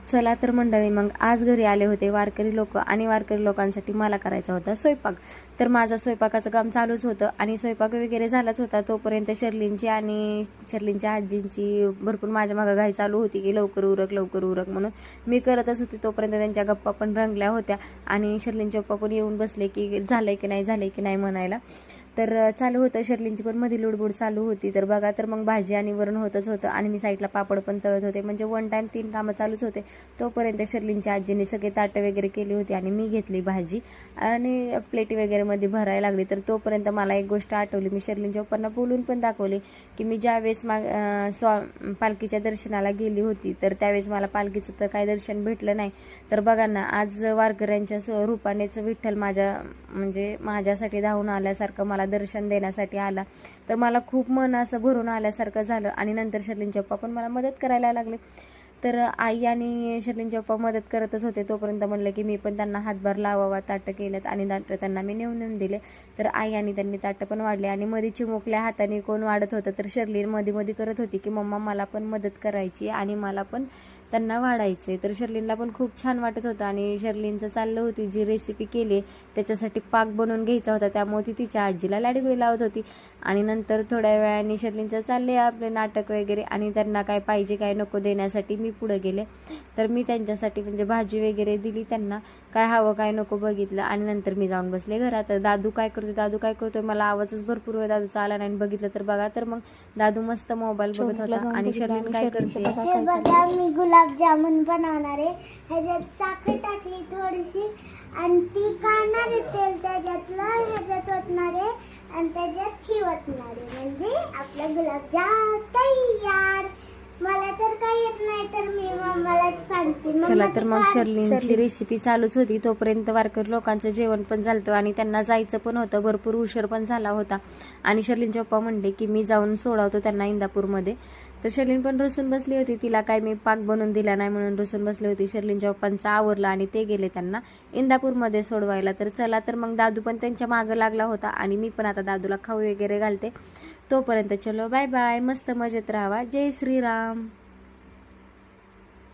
चला तर मंडळी, मग आज घरी आले होते वारकरी लोक आणि वारकरी लोकांसाठी मला करायचा होता स्वयंपाक. तर माझा स्वयंपाकाचं काम चालूच होतं आणि स्वयंपाक वगैरे झालाच होता. तोपर्यंत शर्लिनच्या आजींची भरपूर माझ्या मागं घाई चालू होती की लवकर उरक म्हणून. मी करतच होते तोपर्यंत त्यांच्या गप्पा पण रंगल्या होत्या आणि शर्लिनचे पप्पा पण येऊन बसले की झालंय की नाही म्हणायला. तर चालू होतं, शर्लिनची पण मध्ये लुडबुड चालू होती. तर बघा, तर मग भाजी आणि वरण होतच होतं आणि मी साईडला पापड पण तळत होते. म्हणजे वन टाईम 3 कामं चालूच होते. तोपर्यंत शर्लिनच्या आजीने सगळे ताटं वगैरे केली होती आणि मी घेतली भाजी आणि प्लेटी वगैरे मध्ये भरायला लागली. तर तोपर्यंत मला एक गोष्ट आठवली. मी शर्लिनच्या पप्पांना बोलून पण दाखवली की मी ज्यावेळेस पालखीच्या दर्शनाला गेली होती तर त्यावेळेस मला पालखीचं तर काही दर्शन भेटलं नाही. तर बघा ना, आज वारकऱ्यांच्या रूपानेच विठ्ठल माझ्यासाठी धावून आल्यासारखं मला दर्शन देण्यासाठी आला. तर मला खूप मन असं भरून आल्यासारखं झालं. आणि नंतर शर्लिनचे पप्पा पण मला मदत करायला लागले. तर आई आणि शर्लिनचे पप्पा मदत करतच होते. तोपर्यंत म्हणलं की मी पण त्यांना हातभार लावावा. ताटं केलेत आणि ताटं त्यांना मी नेऊन दिले. तर आई आणि त्यांनी ताटं पण वाढले आणि मध्ये चिमुकल्या हाताने कोण वाढत होतं तर शर्लिन मध्ये करत होती की मम्मा मला पण मदत करायची आणि मला पण त्यांना वाढायचे. तर शर्लिनला पण खूप छान वाटत होतं आणि शर्लिनचं चाललं होती जी रेसिपी केली त्याच्यासाठी पाक बनवून घ्यायचा होता, त्यामुळे ती तिच्या आजीला लाडीगोळी लावत होती. आणि नंतर थोड्या वेळाने शर्लिनचं चालले आपले नाटक वगैरे आणि त्यांना काय पाहिजे काय नको देण्यासाठी मी पुढे गेले. तर मी त्यांच्यासाठी म्हणजे भाजी वगैरे दिली, त्यांना काय हवं काय नको बघितलं आणि नंतर मी जाऊन बसले घरात. दादू काय करतोय मला आवाजच भरपूर वेळ दादूचा आला नाही. बघितलं तर बघा, तर मग दादू मस्त मोबाईल बघत होता आणि शर्लिन काय करते. हे बघा, मी गुलाबजामुन बनवणार आहे. ह्याच्यात साखर टाकली थोडीशी आणि ती काढणार आहे, तेल त्याच्यातलं ह्याच्यात ओतणार आहे आणि त्याच्यात ही ओतणार आहे, म्हणजे आपलं गुलाबजाम तयार. मला तर काही येत नाही तर मी मम्मालाच सांगते. चला तर मग शर्लिनची रेसिपी चालूच होती. तोपर्यंत वारकरी लोकांचं जेवण पण झालं आणि त्यांना जायचं पण होतं. भरपूर उशीर पण झाला होता आणि शर्लिनचे पप्पा म्हणले की मी जाऊन सोडवतो त्यांना इंदापूरमध्ये. तर शर्लिन पण रुसून बसली होती. तिला काय मी पाक बनवून दिला नाही म्हणून रुसून बसली होती. शर्लिनच्या पप्पांचं आवरलं आणि ते गेले त्यांना इंदापूरमध्ये सोडवायला. तर चला तर मग दादू पण त्यांच्या मागं लागला होता आणि मी पण आता दादूला खाऊ वगैरे घालते. तोपर्यंत चलो बाय बाय, मस्त मजेत राहावा. जय श्रीराम.